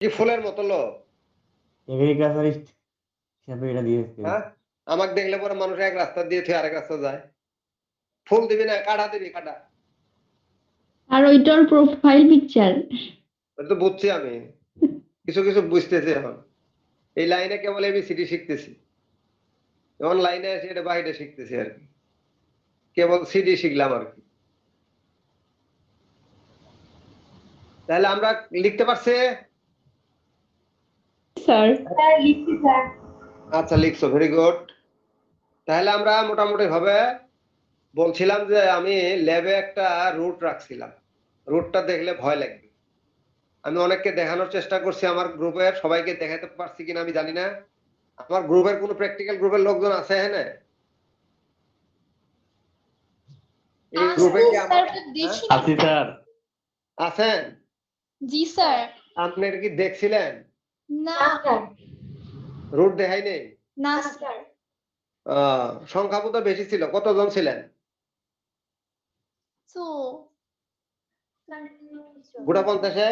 কি ফুলের মতো লোক? এগ্রিকালচারিস্ট হিসাবে এটা দিয়েছে। হ্যাঁ, আমাকে দেখলে পরে মানুষ এক রাস্তা দিয়ে থেকে আরেক রাস্তা যায়। ফুল দিবি না, কাটা দিবি, কাটা। আর ওইটার প্রোফাইল পিকচার। ওটা তো বুঝছি আমি, কিছু কিছু বুঝতেছি এখন। এই লাইনে কেবল এবিসিডি শিখতেছি, এখন লাইনে এসে এটা বাইরে শিখতেছি আর কি, কেবল সিডি শিখলাম আর কি। তাহলে আমরা লিখতে পারছি? স্যার লিখছি স্যার। আচ্ছা, লিখছো, ভেরি গুড। তাহলে আমরা মোটামুটি ভাবে বলছিলাম যে আমি ল্যাবে একটা রুট রাখছিলাম, রুটটা দেখলে ভয় লাগবে। আমি অনেককে দেখানোর চেষ্টা করছি, আমার গ্রুপের সবাইকে দেখাতে পারছি কিনা আমি জানি না। আমার গ্রুপের কোনো প্র্যাকটিক্যাল গ্রুপের লোকজন আছে? হ্যাঁ, এই গ্রুপে কি আছি স্যার। আছেন? জি স্যার। আপনি কি দেখছিলেন? না রুট দেখাই নেই? না স্যার। সংখ্যা বোধ বেশি ছিল, কতজন ছিলেন? তো গোটা 50-এ?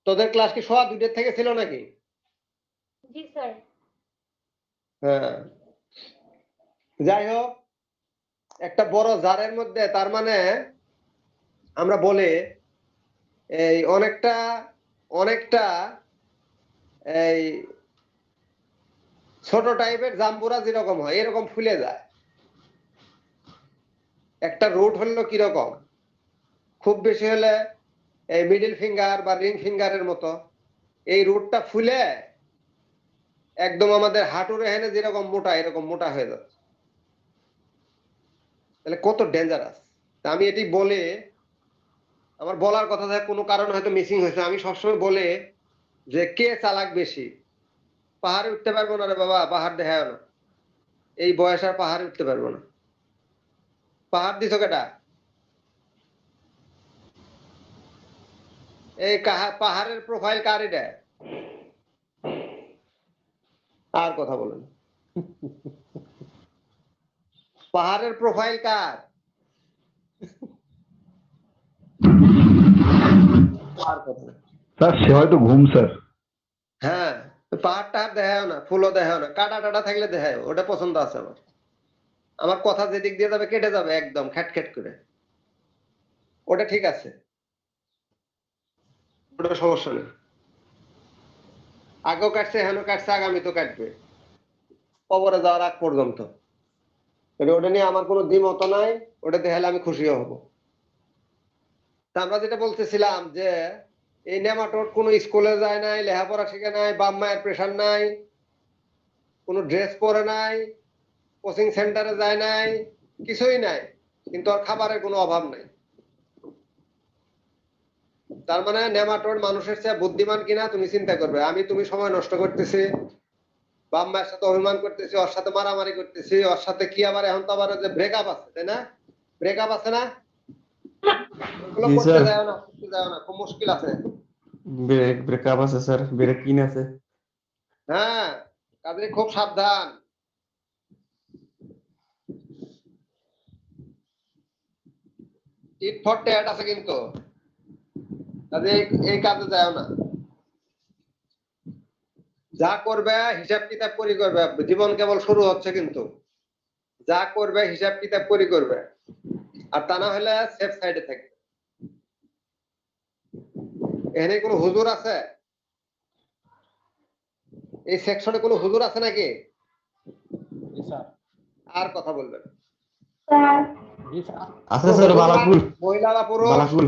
তোদের ক্লাস কি 2:15 থেকে ছিল নাকি? জি স্যার। হ্যাঁ, যাই হোক, একটা বড় জারের মধ্যে, তার মানে আমরা বলি এই অনেকটা অনেকটা এই ছোট টাইপের জাম্বুরা যেরকম হয় এরকম ফুলে যায়। একটা রুট হলো কিরকম, খুব বেশি হলে এই মিডল ফিঙ্গার বা রিং ফিঙ্গারের মতো, এই রুটটা ফুলে একদম আমাদের হাঁটুর এখানে যেরকম মোটা, এরকম মোটা হয়ে যাচ্ছে। তাহলে কত ডেঞ্জারাস। আমি এটি বলে, আমার বলার কথা থাকে কোনো কারণে হয়তো মিসিং হয়েছে, আমি সবসময় বলে যে কে চালাক বেশি। পাহাড়ে উঠতে পারবো না রে বাবা, পাহাড় দেখায় না, এই বয়স আর পাহাড়ে উঠতে পারবো না। পাহাড় দিছ কেটা? এই পাহাড়ের প্রোফাইল কার এটা? আর কথা বলেন, পাহাড়ের প্রোফাইল কার? আর কথা না। স্যার সে হয়তো ঘুম স্যার। হ্যাঁ, পাহাড়টা দেখায় না, ফুলও দেখায় না, কাটা টাটা থাকলে দেখায়, ওটা পছন্দ আছে আমার। আমার কথা যেদিক দিয়ে যাবে কেটে যাবে একদম খ্যাট করে, ওটা ঠিক আছে, ওটা সমস্যা নেই। আগেও কাটছে, এখনো কাটছে, আগামী তো কাটবে, কবরে যাওয়ার আগ পর্যন্ত। ওটা নিয়ে আমার কোনো দ্বিমত নাই, ওটা দেখালে আমি খুশিও হব। তা আমরা যেটা বলতেছিলাম যে এই নেমাটোড কোনো স্কুলে যায় নাই, লেখাপড়া শিখে নাই, বাপ মায়ের প্রেশার নাই, কোনো ড্রেস পরে নাই, কোচিং সেন্টারে যায় নাই, কিছুই নাই, কিন্তু আর খাবারের কোনো অভাব নাই। তার মানে নেমাটোড মানুষের চেয়ে বুদ্ধিমান কিনা তুমি চিন্তা করবে। তুমি সময় নষ্ট করতেছি, বাপ মায়ের সাথে অভিমান করতেছি, ওর সাথে মারামারি করতেছি, ওর সাথে কি আবার এখন তো আবার যে ব্রেকআপ আছে, তাই না? ব্রেকআপ আছে না? ওগুলো করতে যাও না, করতে যাও না, খুব মুশকিল আছে। ব্রেকআপ আছে স্যার, ব্রেক কিন আছে। হ্যাঁ, কাজে খুব সাবধান। টিট ফর ট্যাট আছে কিন্তু, কাজে এই কাজে যাও না। যা করবে হিসাব কিতাব করে করবে, জীবন কেবল শুরু হচ্ছে, কিন্তু যা করবে হিসাব কিতাব করে করবে, আর তা না হলে সেফ সাইডে থাকবে। এখানে কোনো হুজুর আছে? এই সেকশনে কোনো হুজুর আছে নাকি? আর কথা বলবেন? আছে স্যার, বালাকুল। মহিলা বা পুরুষ? বালাকুল।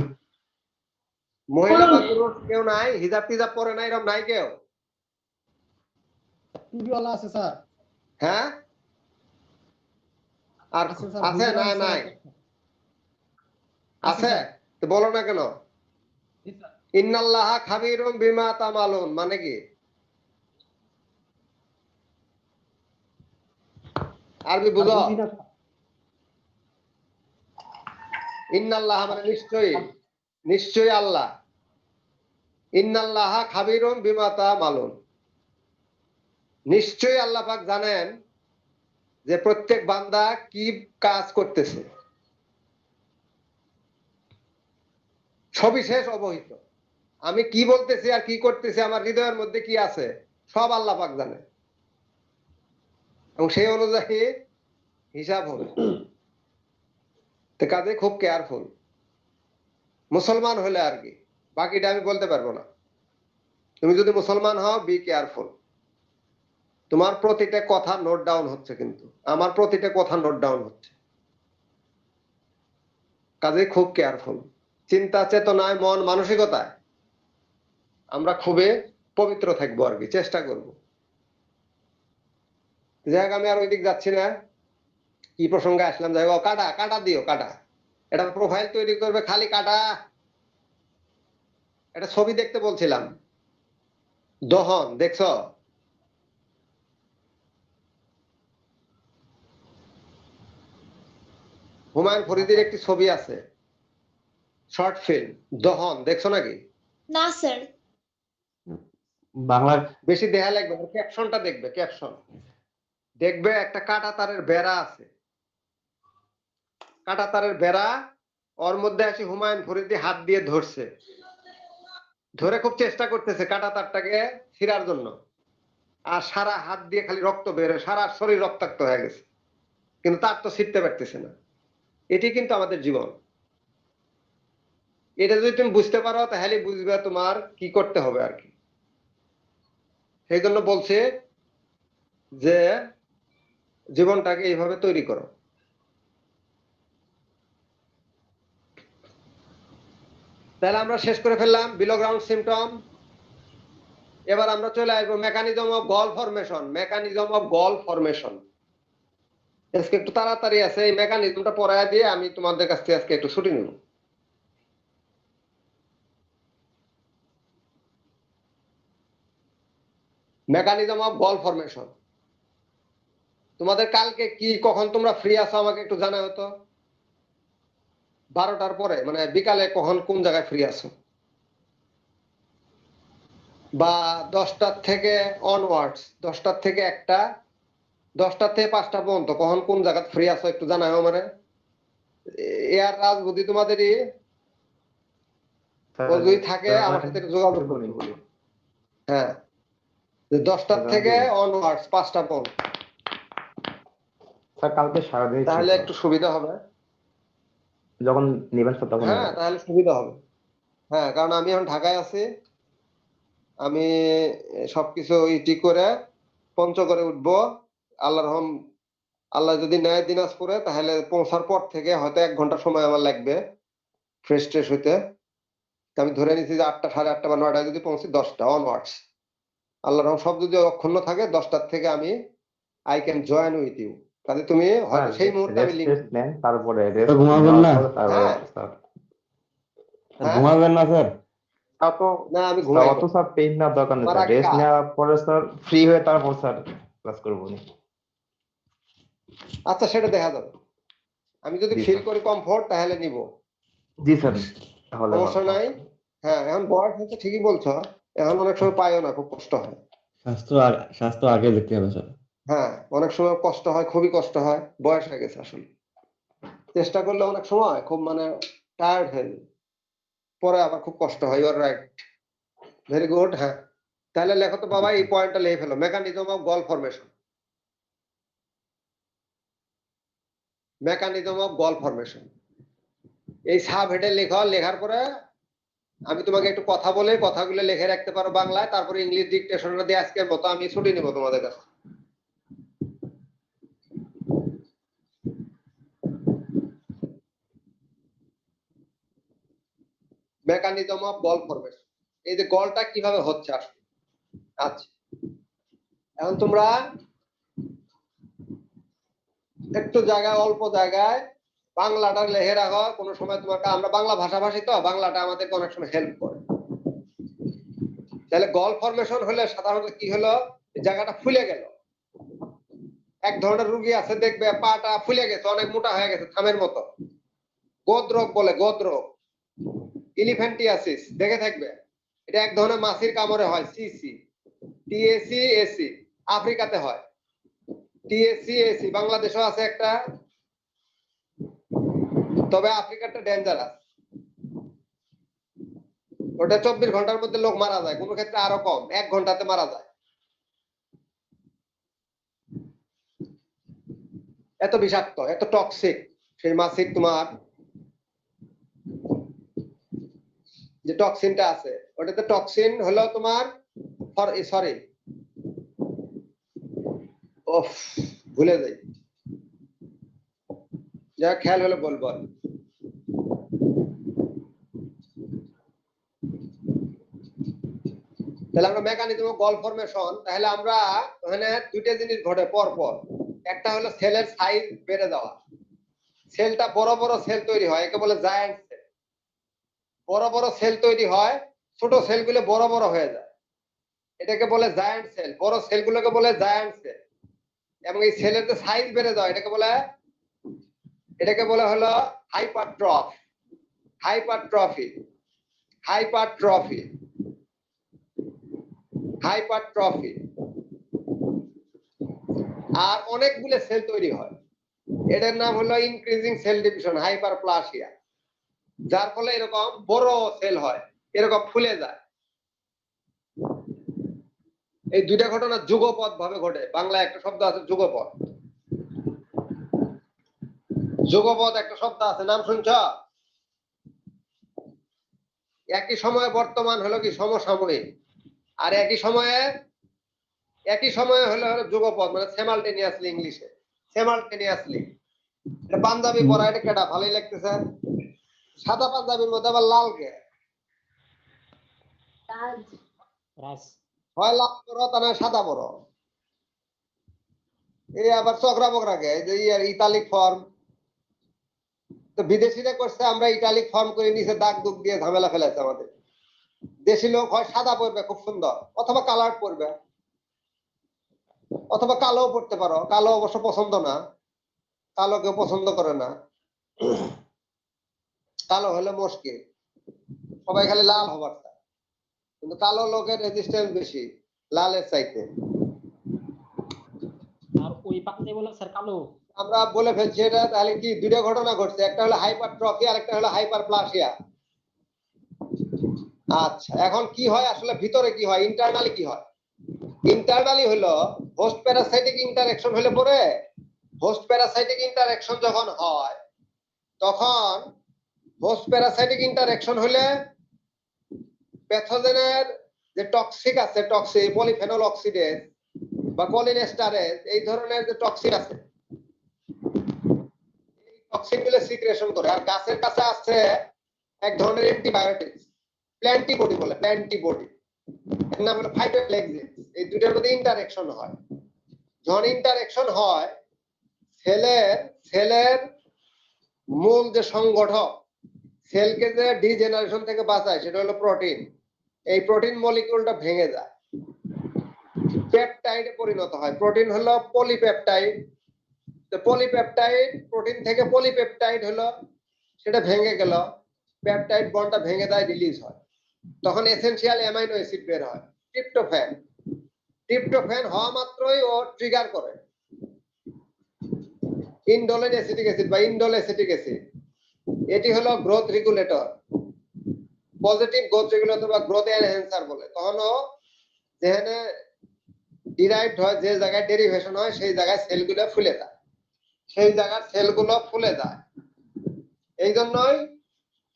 মহিলা বা পুরুষ কেউ নাই? হিজাব টিজাব পরে নাই, এরকম নাই কেউ? টুপিওয়ালা আছে স্যার। হ্যাঁ, আর আছে না? নাই আছে তো বলো না কেন? ইন্নাল্লাহা খাবিরুম বিমা তামালুন মানে কি? আরবি বুঝো? ইন্নাল্লাহ মানে নিশ্চয়ই, নিশ্চয়ই আল্লাহ। ইন্নাল্লাহা খাবিরুম বিমা তামালুন, নিশ্চয়ই আল্লাহ পাক জানেন যে প্রত্যেক বান্দা কি কাজ করতেছে। সবিশেষ অবহিত। আমি কি বলতেছি আর কি করতেছি, আমার হৃদয়ের মধ্যে কি আছে, সব আল্লাহ পাক জানে, এবং সেই অনুযায়ী হিসাব হবে। তো কাজে খুব কেয়ারফুল মুসলমান হলে আর কি, বাকিটা আমি বলতে পারবো না। তুমি যদি মুসলমান হও, বি কেয়ারফুল। তোমার প্রতিটা কথা নোট ডাউন হচ্ছে, কিন্তু আমার প্রতিটা কথা নোট ডাউন হচ্ছে, কাজে খুব কেয়ারফুল। চিন্তা চেতনায়, মন মানসিকতায় আমরা খুবই পবিত্র থাকবো আর কি, চেষ্টা করব। যাই হোক, আমি আর ওইদিক যাচ্ছি না, কি প্রসঙ্গে আসলাম, যাই হোক, কাটা কাটা দিও, কাটা। এটা প্রোফাইল তৈরি করবে, খালি কাটা। এটা ছবি দেখতে বলছিলাম, দহন দেখছো? হুমায়ুন ফরিদির একটি ছবি আছে, শর্ট ফিল্ম, দহন, দেখছো নাকি? না স্যার। বাংলা বেশি দেহা লাগবে, ক্যাপশনটা দেখবে, ক্যাপশন দেখবে, একটা কাটা তারের বেড়া আছে, কাটা তারের বেড়া, ওর মধ্যে আসি হুমায়ুন ফরিদি হাত দিয়ে ধরছে, ধরে খুব চেষ্টা করতেছে কাটা তারটাকে ছিঁড়ার জন্য, আর সারা হাত দিয়ে খালি রক্ত বের হয়, সারা শরীর রক্তাক্ত হয়ে গেছে, কিন্তু তার তো ছিঁড়তে পারতেছে না। এটি কিন্তু আমাদের জীবন। এটা যদি তুমি বুঝতে পারো, তাহলে বুঝবে তোমার কি করতে হবে আর কি। সেই জন্য বলছে যে জীবনটাকে এইভাবে তৈরি করো। তাহলে আমরা শেষ করে ফেললাম বিলো গ্রাউন্ড সিমটম। এবার আমরা চলে আসবো mechanism of gall formation. Mechanism of gall formation আজকে একটু তাড়াতাড়ি আছে, এই মেকানিজমটা পড়ায় দিয়ে আমি তোমাদের কাছ থেকে আজকে একটু ছুটি নেব। Mechanism of gall formation. তোমাদের কালকে কি, কখন তোমরা ফ্রি আছো আমাকে একটু জানাও তো। 12টার পরে, মানে বিকালে কখন, কোন জায়গায় ফ্রি আছো, বা 10টার থেকে অনওয়ার্ডস, 10টার থেকে 1টা, 10টার থেকে 5টা পর্যন্ত কখন কোন জায়গায় ফ্রি আছো একটু জানাও আমারে। এয়ার রাজ বুদ্ধি তোমাদেরই, ও যদি থাকে আমার সাথে একটু যোগাযোগ করতে বলি। হ্যাঁ, 10টার থেকে অনওয়ার্ডস 5টা পর্যন্ত, স্যার কালকে সারাদিন তাহলে একটু সুবিধা হবে। যখন নেবেন স্যার তখন হ্যাঁ, তাহলে সুবিধা হবে। হ্যাঁ, কারণ আমি এখন ঢাকায় আছি, আমি সবকিছু ইটি করে পঞ্চগড়ে উঠবো। আল্লাহ রহম, আল্লাহ যদি নেয় দিনাজপুরে, তাহলে পৌঁছার পর থেকে হয়তো 1 ঘন্টা সময় আমার লাগবে ফ্রেশ ট্রেশ হইতে। আমি ধরে নিচ্ছি যে 8টা, 8:30 বা 9টায় যদি পৌঁছি, 10টা অনওয়ার্ডস, আল্লাহ রহম সব যদি অক্ষুণ্ণ থাকে, 10টার থেকে আমি I can join with you. কাজে তুমি হয়তো সেই মুহূর্তে আমি লিঙ্ক নেন, তারপরে ঘুমাবেন না? হ্যাঁ স্যার হ্যাঁ, ঘুমাবেন না স্যার? তা তো না আমি স্যার ঘুমাই অত স্যার পেইন না দরকার নেই আমার স্যার, আগে রেস্ট কাজ। নেওয়ার পরে স্যার ফ্রি হয়ে তারপর স্যার ক্লাস করবো নি। আচ্ছা, সেটা দেখা যাবে। আমি যদি জি ফিল স্যার। করি কমফোর্ট, তাহলে নিব, জি স্যার, তাহলে সমস্যা নাই। হ্যাঁ, এখন বয়স হচ্ছে, ঠিকই বলছো, এখন অনেক সময় পাইও না, খুব কষ্ট হয়। স্বাস্থ্য আগে দেখতে হবে স্যার। হ্যাঁ, অনেক সময় কষ্ট হয়, খুবই কষ্ট হয়, বয়স হয়ে গেছে আসলে। চেষ্টা করলে অনেক সময় খুব মানে টায়ার্ড হয়ে যায়, পরে আবার খুব কষ্ট হয়। You are right, very good. হ্যাঁ, তাহলে লেখো তো বাবা, এই পয়েন্টটা লিখে ফেলো, mechanism of gall formation. Mechanism of gall formation, এই সাব হেডে লেখো। লেখার পরে আমি তোমাকে একটু কথা বলে কথাগুলো লিখে রাখতে পারো বাংলায়, তারপরে ইংলিশ ডিকটেশনটা দিয়ে আজকের মতো আমি ছুটি নেব তোমাদের কাছে। মেকানিজম অফ গল ফরমেশন, এই যে গলটা কিভাবে হচ্ছে আসলে। আচ্ছা, এখন তোমরা একটু জায়গায়, অল্প জায়গায় বাংলাটা লিখে রাখো। কোনো সময় তোমাকে, আমরা বাংলা ভাষাভাষী তো, বাংলাটা আমাদেরকে অনেক সময় হেল্প করে। তাহলে গল ফরমেশন হলে সাধারণত কি হলো, জায়গাটা ফুলে গেল। এক ধরনের রোগী আছে, দেখবে পাটা ফুলে গেছে, অনেক মোটা হয়ে গেছে, থামের মতো, গোদরোগ বলে, গোদরোগ, ইলিফ্যান্টিয়াসিস, দেখে থাকবে। এটা এক ধরনের মাছির কামড়ে হয়, সিসি, টিএসি এসি, আফ্রিকাতে হয়। টিএসি এসি বাংলাদেশেও আছে একটা, তবে আফ্রিকাটা ডেঞ্জারাস। ওটা 24 ঘন্টার মধ্যে লোক মারা যায়, কোনো ক্ষেত্রে আরো কম, 1 ঘন্টাতে মারা যায়। এত বিষাক্ত, এত টক্সিক সেই মাছির তোমার যে টক্সিনটা আছে, ওটাতে টক্সিন হলো তোমার সরি ভুলে যাই, যা খেয়াল হলে বলবো। তাহলে আমরা মেকানিজম অফ গল ফরমেশন, তাহলে আমরা ওখানে দুইটা জিনিস ঘটে পর পর। একটা হলো সেলের সাইজ বেড়ে যাওয়া, সেলটা বড় বড় সেল তৈরি হয়, একে বলে জায়ান্ট সেল। বড় বড় সেল তৈরি হয়, ছোট সেলগুলো বড় বড় হয়ে যায়, এটাকে বলে জায়ান্ট সেল। বড় সেলগুলোকে বলে জায়ান্ট সেল। এবং এই সেলের যে সাইজ বেড়ে যায় এটাকে বলে হলো হাইপারট্রফি। হাইপারট্রফি হাইপারট্রফি হাইপারট্রফি আর অনেকগুলো সেল তৈরি হয়, এটার নাম হলো ইনক্রিজিং সেল ডিভিশন, হাইপারপ্লাসিয়া। যার ফলে এরকম বড় সেল হয়, এরকম ফুলে যায়। এই দুইটা ঘটনা যুগপৎ ভাবে ঘটে। বাংলায় একটা শব্দ আছে যুগপৎ। যুগপৎ একটা শব্দ আছে, নাম শুনছ? একই সময়ে বর্তমান হলো কি সমসাময়িক, আর একই সময়ে হলো যুগপৎ, মানে সিমালটেনিয়াসলি, ইংলিশে সিমালটেনিয়াসলি। এটা পাঞ্জাবি পরা, এটা কেটা ভালোই লাগতেছে। সাদা পাঞ্জাবির মধ্যে আবার লাল কে হয়, লাল পরো তা নয় সাদা পরো। এই আবার চকরা বকরা কে, যে ইতালিক ফর্ম। তো বিদেশিরা করছে, আমরা ইটালিক ফর্ম করে নিচে দাগ দুগ দিয়ে ঝামেলা ফেলেছে আমাদের। দেশি লোক হয় সাদা পরবে খুব সুন্দর, অথবা কালার পরবে, অথবা কালো পড়তে পারো। কালো অবশ্য পছন্দ না, কালো কেউ পছন্দ করে না, কালো হলে মুশকিল, সবাই খালি লাল হবার চায়। কিন্তু কালো লোকের রেজিস্ট্যান্স বেশি লালের চাইতে। আর ওই পাঞ্জাবি বলে স্যার কালো। আমরা বলে ফেলছি এটা, তাহলে কি দুইটা ঘটনা ঘটছে, একটা হলো হাইপারট্রফি আর একটা হলো হাইপারপ্লাসিয়া। আচ্ছা, এখন কি হয় আসলে ভিতরে কি হয়, ইন্টারনালি কি হয়? ইন্টারনালি হলো হোস্ট প্যারাসাইটিক ইন্টারঅ্যাকশন হলে পরে, হোস্ট প্যারাসাইটিক ইন্টারঅ্যাকশন যখন হয়, তখন হোস্ট প্যারাসাইটিক ইন্টারঅ্যাকশন হলে প্যাথোজেনের যে টক্সিক আছে, টক্সিক পলিফেনল অক্সিডেজ বা কলিনেস্টারেজ, এই ধরনের যে টক্সিক আছে, এই টক্সিক গুলো সিক্রেশন করে। আর গাছের কাছে আছে এক ধরনের অ্যান্টিবায়োটিক, প্ল্যান্টিবডি বলে, প্ল্যান্টিবডি, এর নাম হলো ফাইটোফ্লেক্সিন। এই দুটোর মধ্যে ইন্টারঅ্যাকশন হয়। যখন ইন্টারঅ্যাকশন হয়, সেলের মূল যে সংগঠক, সেলকে যে ডিজেনারেশন থেকে বাঁচায়, সেটা হলো প্রোটিন। এই প্রোটিন মলিকিউলটা ভেঙে যায়, পেপটাইডে পরিণত হয়। প্রোটিন হলো পলিপেপটাইড। তো পলিপেপটাইড, প্রোটিন থেকে পলিপেপটাইড হলো, সেটা ভেঙে গেল, পেপটাইড বন্ডটা ভেঙে দেয়, রিলিজ হয়। তখন এসেনশিয়াল অ্যামাইনো অ্যাসিড বের হয়, ট্রিপ্টোফ্যান। ট্রিপ্টোফ্যান হওয়া মাত্রই ও ট্রিগার করে ইন্ডোলেন অ্যাসিটিক অ্যাসিড বা ইন্ডোল অ্যাসিটিক অ্যাসিড। এটি হলো growth regulator, positive growth regulator বা গ্রোথ এনহ্যান্সার বলে। তখন ও যেখানে ডিরাইভড হয়, যে জায়গায় ডেরিভেশন হয়, সেই জায়গায় সেলগুলো ফুলে যায়, সেই জায়গার সেলগুলো ফুলে যায়। এই জন্যই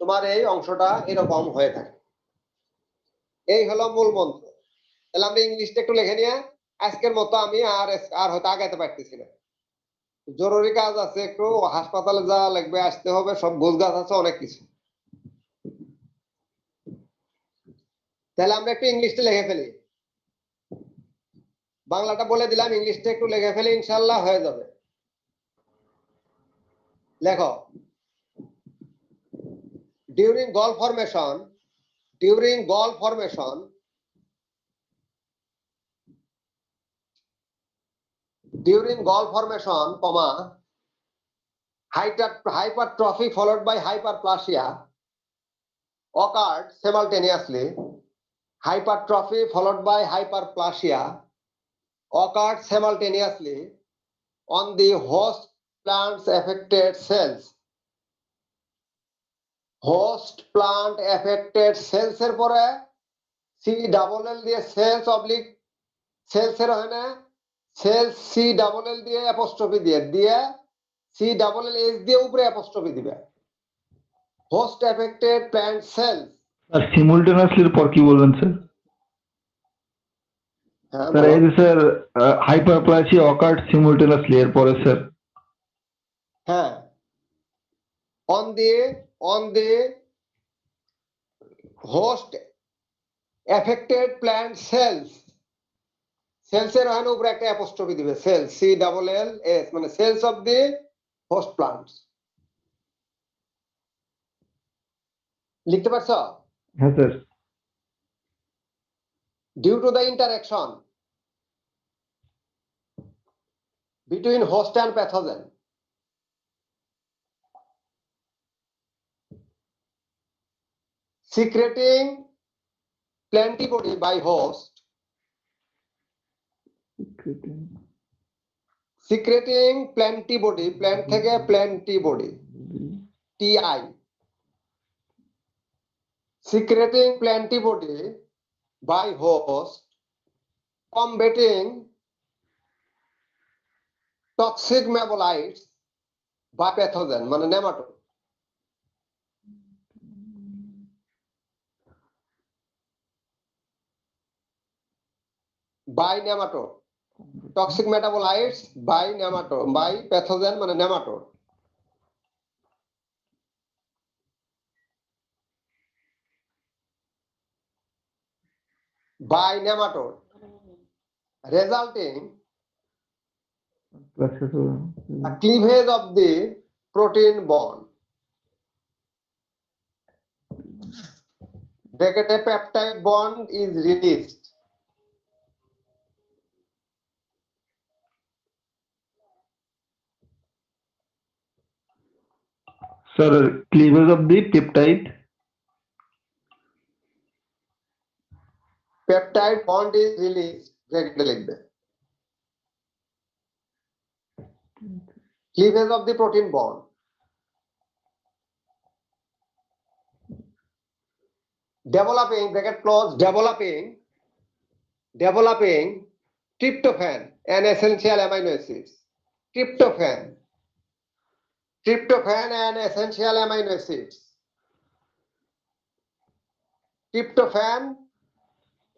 তোমার এই অংশটা এরকম হয়ে থাকে। এই হলো মূল মন্ত্র। তাহলে আমরা ইংলিশটা একটু লিখে নিয়ে আজকের মতো আমি আর হয়তো আগাইতে পারতেছি না, জরুরি কাজ আছে, একটু হাসপাতালে যাওয়া লাগবে, আসতে হবে, সব গোছগাছ আছে, অনেক কিছু। তাহলে আমরা একটু ইংলিশটা লিখে ফেলি। বাংলাটা বলে দিলাম, ইংলিশটা একটু লিখে ফেলি, ইনশাল্লাহ হয়ে যাবে। লেখো, during gall formation, during gall formation, comma, hypertrophy followed by hyperplasia occurred simultaneously. Hypertrophy followed by hyperplasia occurred simultaneously on the host plant's affected cells. Host plant affected cells এর পরে সি ডাবল এল দিয়ে sales oblique sales এর হয় না sales C double এল দিয়ে apostrophe দিয়ে C double L S দিয়ে উপরে অ্যাপোস্ট্রফি দিবে হোস্ট এফেক্টেড প্ল্যান্ট সেলস আর সিমুলটেনিয়াসলির পর কি বলবেন স্যার? হ্যাঁ স্যার এই যে স্যার হাইপারপ্লাসিয়া অকার্ড সিমুলটেনিয়াসলি এর পরে স্যার হ্যাঁ on the host affected plant cells এর হয় না উপরে একটা অ্যাপোস্ট্রফি দিবে cells C double L S মানে cells of the host plants লিখতে পারছো হ্যাঁ sir due to the interaction between host and pathogen secreting plantibody by host secreting plantibody plant থেকে plantibody ti secreting plantibody by host combating toxic metabolites by pathogen মানে nematode by nematode toxic metabolites by nematode by pathogen মানে nematode by nematode resulting a cleavage of the protein bond bracket a peptide bond is released sir cleavage of the peptide peptide bond is released bracket লিখবে cleavage of the protein bond developing bracket close developing tryptophan an essential amino acids tryptophan an essential amino acids tryptophan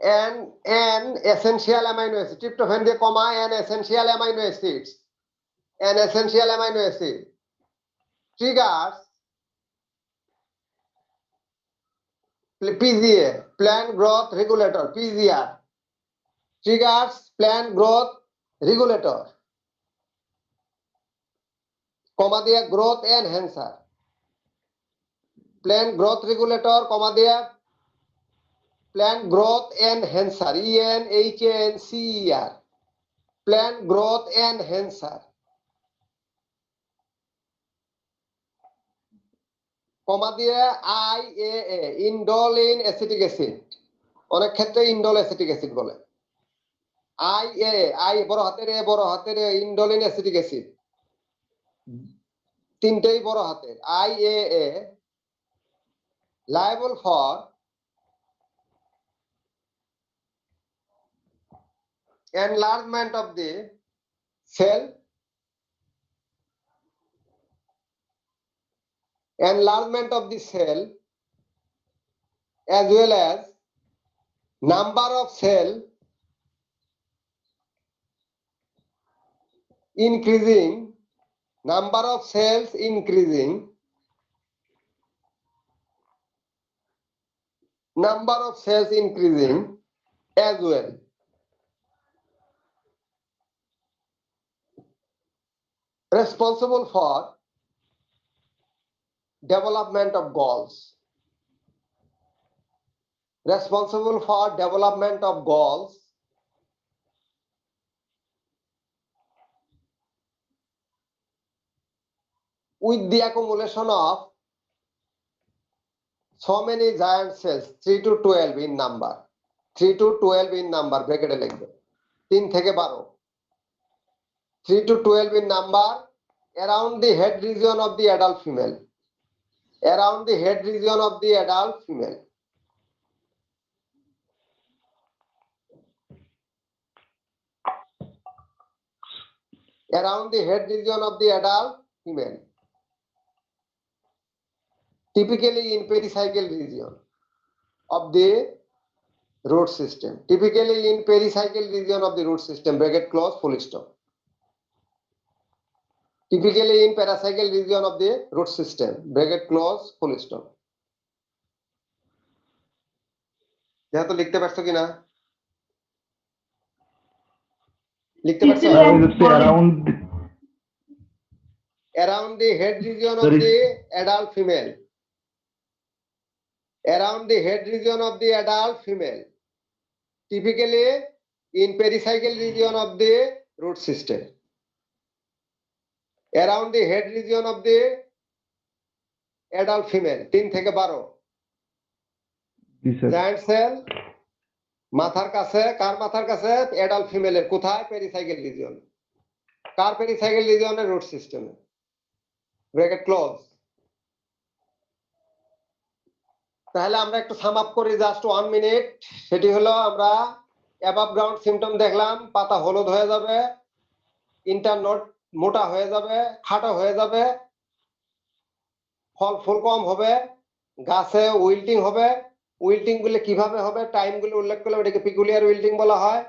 and an essential amino acid tryptophan দিয়ে comma an essential amino acids an essential amino acid triggers PGA plant growth regulator PGR triggers plant growth regulator comma দিয়ে growth enhancer plant growth regulator comma দিয়ে plant growth enhancer ENHANCER plant growth enhancer comma দিয়ে IAA indolin acetic acid অনেক ক্ষেত্রে indole acetic acid বলে I বড় হাতের indolin acetic acid তিনটেই বড় হাতের IAA liable for enlargement of the cell as well as number of cell increasing number of cells increasing as well responsible for development of galls with the accumulation of so many giant cells 3 to 12 in number ব্র্যাকেটে লিখবে 3 থেকে 12 3 to 12 in number around the head region of the adult female around the head region of the adult female. Around the head region of the adult female. Typically in pericycle region of the root system. Typically in pericycle region of the root system, bracket close, full stop. Typically in paracycle region of the root system, bracket close, full stop. যেহেতু লিখতে পারছো কিনা? লিখতে পারছো? Sir, I would say Around the head region of Sorry. the adult female. Around the head region of the adult female. Typically in pericycle region of the root system. Around the head region of the adult female. 3 থেকে 12. Yes, sir. Giant cell মাথার কাছে, কার মাথার কাছে? Adult ফিমেলের। কোথায়? Pericycle region. কার pericycle রিজিয়নের? রুট সিস্টেমে। Bracket close. তাহলে আমরা একটু সাম আপ করি জাস্ট 1 মিনিট। সেটি হলো আমরা অ্যাবাভ গ্রাউন্ড সিম্পটম দেখলাম, পাতা হলুদ হয়ে যাবে, ইন্টারনোড মোটা হয়ে যাবে, খাটো হয়ে যাবে, ফল ফুল কম হবে, গাছে উইল্টিং হবে। উইল্টিং গুলো কিভাবে হবে, টাইম গুলো উল্লেখ করলে এটাকে পিকুলিয়ার উইল্টিং বলা হয়।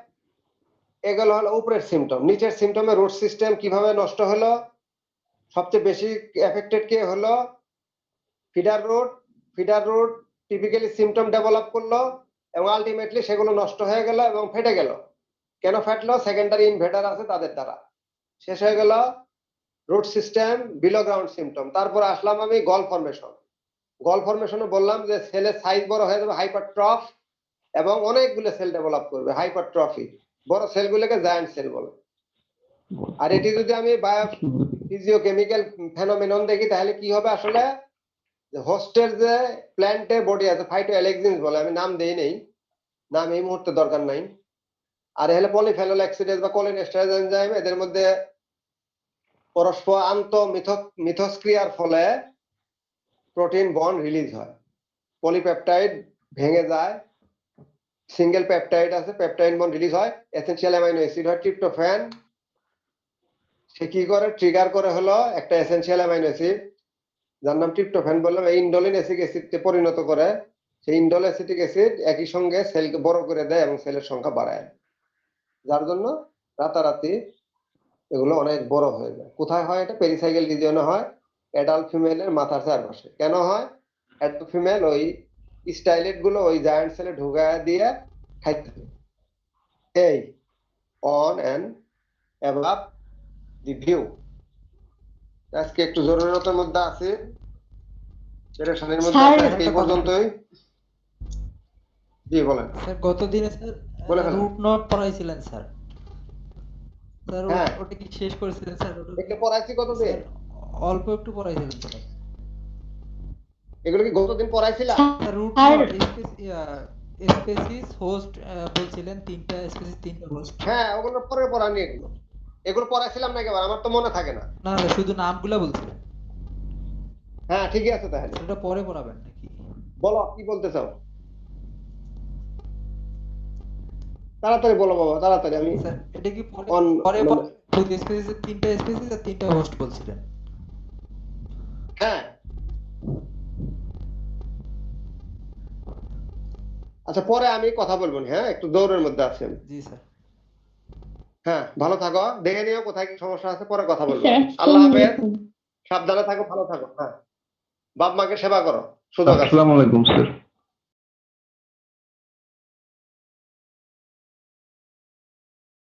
এগুলো হলো উপরের সিম্পটম। নিচের সিম্পটমে রুট সিস্টেম কিভাবে নষ্ট হলো, সবচেয়ে বেশি এফেক্টেড কে হলো? Feeder root. Feeder root typically symptom develop করলো এবং আলটিমেটলি সেগুলো নষ্ট হয়ে গেল এবং ফেটে গেল। কেন ফাটলো? সেকেন্ডারি ইনভেডার আছে তাদের দ্বারা। শেষ হয়ে গেল root system, below ground symptom. তারপর আসলাম আমি গল ফরমেশন। গল ফরমেশনে বললাম যে সেলের সাইজ বড় হয়ে যাবে, হাইপারট্রফ, এবং অনেকগুলো সেল ডেভেলপ করবে, হাইপারট্রফি। বড় সেলগুলোকে জায়ান্ট সেল বলে। আর এটি যদি আমি বায়ো ফিজিওকেমিক্যাল ফেনোমেনন দেখি তাহলে কি হবে আসলে? হোস্টের যে প্ল্যান্টে বডি আছে, ফাইটো অ্যালেক্সিনস বলে, আমি নাম দেই নেই, নাম এই মুহূর্তে দরকার নাই। আর হলে পলিফেনল অক্সিডেজ বা কোলিনেস্টারেজ এনজাইম, এদের মধ্যে পরস্পর আন্ত মিথস্ক্রিয়ার ফলে প্রোটিন বন্ড রিলিজ হয়, পলিপেপটাইড ভেঙে যায়, সিঙ্গেল পেপটাইড আছে, পেপটাইড বন্ড রিলিজ হয়, এসেনশিয়াল অ্যামাইনো অ্যাসিড হয় ট্রিপ্টোফ্যান। সে কি করে? ট্রিগার করে হলো একটা এসেনশিয়াল অ্যামাইনো অ্যাসিড যার নাম ট্রিপ্টোফ্যান বললাম, এই ইন্ডোলিন অ্যাসিড অ্যাসিডকে পরিণত করে। সেই ইন্ডোল অ্যাসিটিক অ্যাসিড একই সঙ্গে সেলকে বড় করে দেয় এবং সেলের সংখ্যা বাড়ায়, যার জন্য রাতারাতি এগুলো অনেক বড় হয়ে যায়। কোথায় হয় এটা? পেরিসাইকেল রিজিয়নে হয়, অ্যাডাল্ট ফিমেলের মাথার চারপাশে। কেন হয়? অ্যাডাল্ট ফিমেল ওই স্টাইলেট গুলো ওই জায়ান্ট সেলে ঢুকায় দিয়ে খাইতে হবে। এই on and above the view. আজকে একটু জরুরতের মধ্যে আছে, পেরেশানির মধ্যে আছে, আজকে এই পর্যন্তই। জি বলেন। স্যার গত দিনে স্যার বলে ফেলেন। রুট নট পড়াইছিলেন স্যার। স্যার হ্যাঁ। ওটা কি শেষ করেছিলেন স্যার? এগুলো পড়াইছি কতদিন? স্যার অল্প একটু পড়াইছিলেন স্যার। এগুলো কি গতদিন পড়াইছিলাম? স্যার রুট আর নট স্পেসিস হোস্ট বলছিলেন, তিনটা স্পেসিস তিনটা হোস্ট। হ্যাঁ, ওগুলো পরে পড়ানি। এগুলো এগুলো পড়াইছিলাম না একেবারে, আমার তো মনে থাকে না। না না, শুধু নামগুলা বলছিলেন। হ্যাঁ ঠিকই আছে। তাহলে ওটা পরে পড়াবেন নাকি? বলো কি বলতে চাও, তাড়াতাড়ি বলো বাবা, তাড়াতাড়ি। আমি স্যার এটা কি পরে on- পরে মানে- প্রতি স্পেসিসে তিনটা স্পেসিস আর তিনটা হোস্ট বলছিলেন। হ্যাঁ আচ্ছা, পরে আমি কথা বলবো। হ্যাঁ, একটু দৌড়ের মধ্যে আছি আমি। জি স্যার। হ্যাঁ, ভালো থাকো, দেখে নিও কোথায় কি সমস্যা আছে, পরে কথা বলবো। স্যার, আল্লাহ হাফেজ, আসসালামু আলাইকুম। সাবধানে থাকো, ভালো থাকো। হ্যাঁ, বাপ মাকে সেবা করো, সুযোগ আছে। Assalamu alaikum, sir.